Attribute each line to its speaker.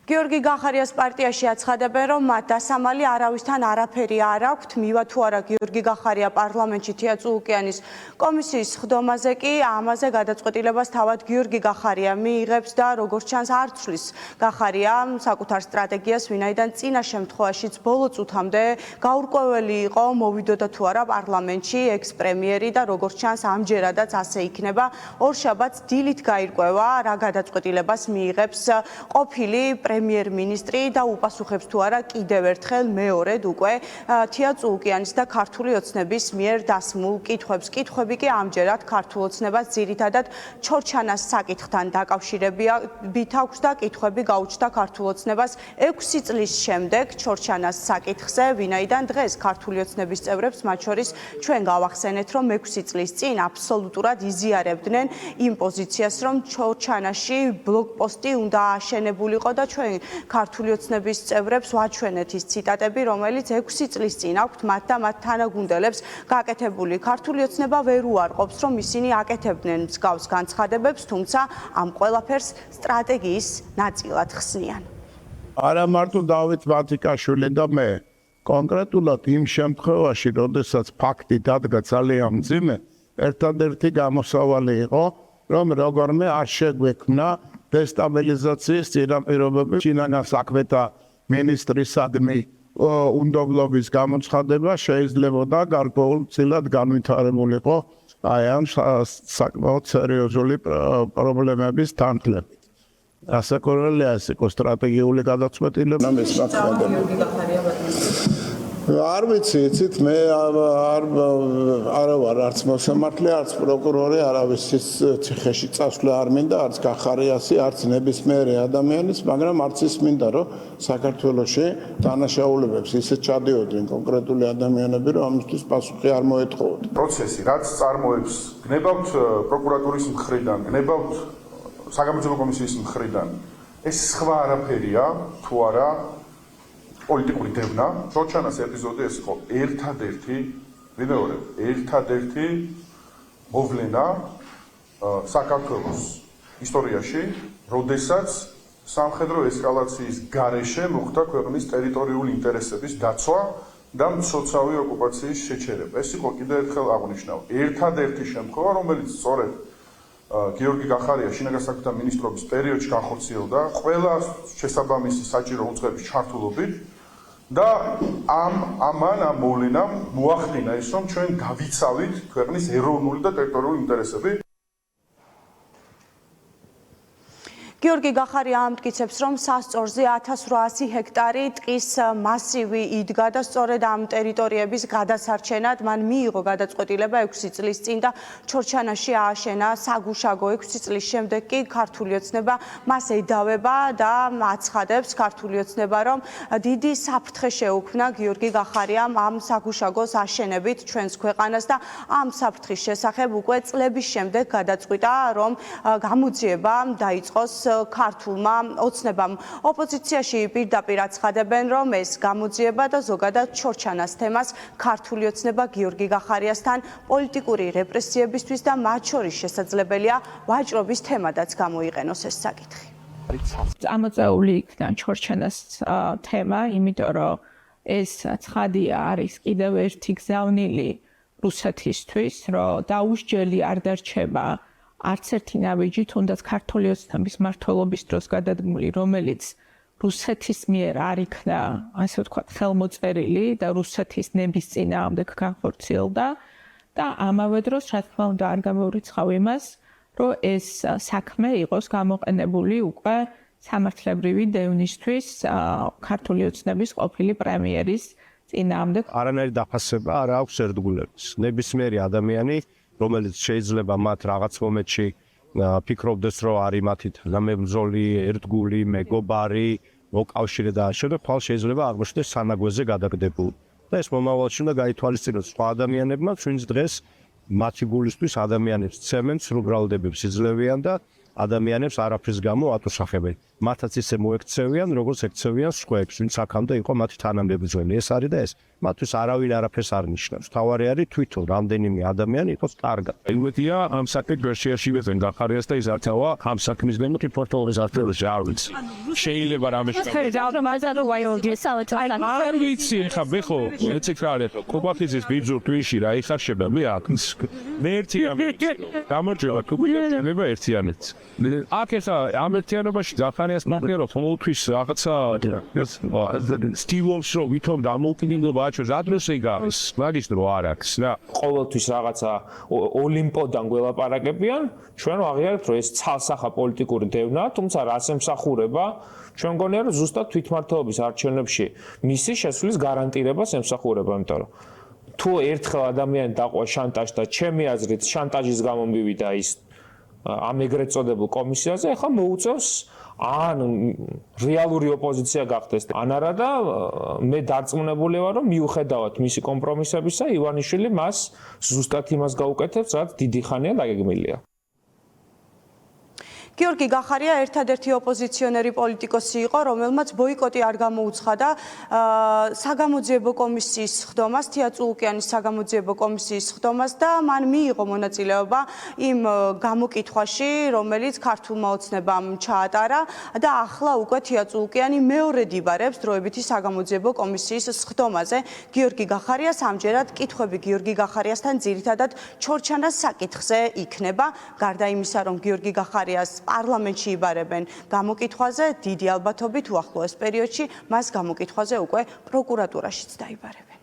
Speaker 1: გიორგი გახარიას პარტიაში აცხადებენ, რომ მათ დასამალი არავისთან არაფერი არ აქვთ. მივა თუ არა გიორგი გახარია პარლამენტში თია წულუკიანის კომისიის ხდომაზე კი ამაზე გადაწყვეტილებას თავად გიორგი გახარია მიიღებს და როგორც ჩანს არ ცვლის გახარია საკუთარ სტრატეგიას, ვინაიდან წინა შემთხვევაშიც ბოლო წუთამდე გაურკვეველი იყო მოვიდოდა თუ არა პარლამენტში ექს-პრემიერი და როგორც ჩანს ამჯერადაც ასე იქნება. ორშაბათს დილით გაირკვევა რა გადაწყვეტილებას მიიღებს ყოფილი პრემიერ-მინისტრი და უპასუხებს თუ არა კიდევ ერთხელ მეორედ უკვე თია წულუკიანის და ქართული ოცნების მიერ დასმულ კითხვებს. კითხვები კი ამჯერად ქართულ ოცნებას ძირითადად ჩორჩანას საკითხთან დაკავშირებით აქვს და კითხვები გაუჩნდა ქართულ ოცნებას 6 წლის შემდეგ ჩორჩანას საკითხზე, ვინაიდან დღეს ქართული ოცნების წევრებს, მათ შორის ჩვენ გავახსენეთ, რომ 6 წლის წინ აბსოლუტურად იზიარებდნენ იმ პოზიციას, რომ ჩორჩანაში ბლოკპოსტი უნდა აშენებულიყო და ჩვენ ქართული ოცნების წევრებს ვაჩვენეთ ის ციტატები, რომელიც 6 წლის წინ აქვთ მათ და მათ თანაგუნდელებს გაკეთებული. ქართული ოცნება ვერ უარყოფს, რომ ისინი აკეთებდნენ მსგავს განცხადებებს, თუმცა ამ ყველაფერს სტრატეგიის ნაწილად ხსნიან.
Speaker 2: არა მარტო დავით მათიკაშვილი და მე, კონკრეტულად იმ შემთხვევაში, როდესაც ფაქტი დადგა ძალიან მძიმე, ერთადერთი გამოსავალი იყო, რომ როგორმე არ შეგვექმნა დესტაბილიზაციის წინაპირობები ჩინანა საქმეთა მინისტრისადმი უნდობლობის გამოცხადება შეიძლებოდა გარკვეულწილად განვითარებულიყო აი ამ საკმაოდ სერიოზული პრობლემების თანხლებით. ასაკურველია ეს იყო სტრატეგიული გადაწყვეტილება. არ ვიცი, იცით, მე არ ვარ არც მოსამართლე, არც პროკურორი, არავის ციხეში წასვლა არ მინდა, არც გახარიასი, არც ნებისმიერი ადამიანის, მაგრამ არც ის მინდა, რომ საქართველოში დანაშაულებებს ისე ჩადიოდნენ კონკრეტული ადამიანები, რომ ამისთვის პასუხი არ მოეთხოვოთ.
Speaker 3: პროცესი, რაც წარმოებს, გნებავთ პროკურატურის მხრიდან, გნებავთ საგამოძიებო კომისიის მხრიდან, ეს სხვა არაფერია, თუ არა პოლიტიკური დევნა. ჩორჩანას ეპიზოდი ეს იყო ერთადერთი მოვლენა საქართველოს ისტორიაში, როდესაც სამხედრო ესკალაციის გარეშე მოხდა ქვეყნის ტერიტორიული ინტერესების დაცვა და მცოცავი ოკუპაციის შეჩერება. ეს იყო კიდევ ერთხელ აღნიშნავ. ერთადერთი შემთხვევა, რომელიც სწორედ გიორგი გახარია შინაგან საქმეთა მინისტრობის პერიოდში განხორციელდა ყველა შესაბამისი საჭირო უწყების ჩართულობით და ამ მოვლენამ მოახდინა ის, რომ ჩვენ გავიცავით ქვეყნის ეროვნული და ტერიტორიული ინტერესები.
Speaker 1: გიორგი გახარია ამტკიცებს, რომ სასწორზე 1800 ჰექტარი ტყის მასივი იდგა და სწორედ ამ ტერიტორიების გადასარჩენად მან მიიღო გადაწყვეტილება 6 წლის წინ და ჩორჩანაში ააშენა საგუშაგო. 6 წლის შემდეგ კი ქართული ოცნება მას ედავება და აცხადებს ქართული ოცნება, რომ დიდი საფრთხე შეუქმნა გიორგი გახარიამ ამ საგუშაგოს აშენებით ჩვენს ქვეყანას და ამ საფრთხის შესახებ უკვე წლების შემდეგ გადაწყვიტა, რომ გამოძიება დაიწყოს ქართულმა ოცნებამ. ოპოზიციაში პირდაპირ აცხადებენ, რომ ეს გამოძიება და ზოგადად ჩორჩანას თემას ქართული ოცნება გიორგი გახარიასთან პოლიტიკური რეპრესიებისთვის და მათ შორის შესაძლებელია ვაჭრობის თემადაც გამოიყენოს ეს საკითხი.
Speaker 4: წამოწეული იქნა ჩორჩანას თემა, იმიტომ რომ ეს ცხადია არის კიდევ ერთი გზავნილი რუსეთისთვის, რომ დაუსჯელი არ დარჩება არც ერთი ნაბიჯი, თუნდაც ქართული ოცნების მმართველობის დროს გადადგმული, რომელიც რუსეთის მიერ არ იქნა, ასე ვთქვათ, ხელმოწერილი და რუსეთის ნების წინააღმდეგ განხორციელდა და ამავე დროს, რა თქმა უნდა, არ გამოვრიცხავ იმას, რომ ეს საქმე იყოს გამოყენებული უკვე სამართლებრივი დევნისთვის ქართული ოცნების ყოფილი პრემიერის წინააღმდეგ.
Speaker 5: არანაირი დაფასება არ აქვს ერთგულების. ნებისმიერი ადამიანი, რომელიც შეიძლება მათ რაღაც მომენტში ფიქრობდეს, რომ არის მათი მებრძოლი, ერთგული, მეგობარი, მოკავშირე და ასე ხვალ შეიძლება აღმოჩნდეს სანაგვეზე გადაგდებული. და ეს მომავალში უნდა გაითვალისწინოს სხვა ადამიანებმაც, ვინც დღეს მათი გულისთვის ადამიანებს ცემენ სრულბრალდებებს იძლევიან და ადამიანებს არაფრის გამო ატუსახებენ. მათაც ისე მოექცევიან, როგორც ექცევიან სხვებს, ვინც აქამდე იყო მათი თანამებრძოლი. ეს არის და ეს მათთვის არავინ არაფერს არ ნიშნავს. თავარი არის თვითონ რამდენიმე ადამიანი იყოს კარგად.
Speaker 6: იმედია ამ საქმის ვერსიაში ვეძენ გახარიას და ის ართავა ამ საქმის მემ ტიპორტოლის არტელს არის. შეიძლება რამე არ ვიცი ხა ბეხო ეცე კრალე კოპაფიზის ბიძურ twin-ში რა იხარშება მე აქ მე ერთი გამარჯობა კუბიება ერთიანეთს აქ ეხა ამ ერთიანობაში გახარიას ნახერო ყოველთვის რაღაცა სტილობს რომ ვითომ დამოუკიდებლობა აჩვენს ადრესე გავს მაგის დრო არ აქვს რა
Speaker 7: ყოველთვის რაღაცა ოლიმპოდან გველაპარაკებიან ჩვენ ვაღიარებთ რომ ეს ცალსახა პოლიტიკური დევნაა თუმცა რას ემსახურება ჩვენ მგონია რომ ზუსტად თვითმმართველობის არჩევნებში მისი შესვლის გარანტირებას ემსახურება იმიტომ რომ თუ ერთხელ ადამიანი დაყვა შანტაჟს და ჩემი აზრით შანტაჟის გამო მივიდა ის ამ ეგრეთ წოდებულ კომისიაზე ახლა მოუწევს ან რეალური ოპოზიცია გახდეს ან არა და მე დარწმუნებული ვარ რომ მიუხედავად მისი კომპრომისებისა ივანიშვილი მას ზუსტად იმას გაუკეთებს რაც დიდი ხანია დაგეგმილია
Speaker 1: გიორგი გახარია ერთადერთი ოპოზიციონერი პოლიტიკოსი იყო, რომელმაც ბოიკოტი არ გამოუცხადა საგამოძიებო კომისიის სხდომას, თეატრ-ულკიანის საგამოძიებო კომისიის სხდომას და მან მიიღო მონაწილეობა იმ გამოკითხვაში, რომელიც ქართულმა ოცნებამ ჩაატარა და ახლა უკვე თეატრ-ულკიანი მეორედ იბარებს დროებითი საგამოძიებო კომისიის სხდომაზე. გიორგი გახარიას ამჯერად კითხვები გიორგი გახარიასთან ძირითადად ჩორჩანას საკითხზე იქნება. გარდა იმისა, რომ გიორგი გახარიას პარლამენტში იბარებენ გამოკითხვაზე, დიდი ალბათობით უახლოეს პერიოდში მას გამოკითხვაზე უკვე პროკურატურაშიც დაიბარებენ.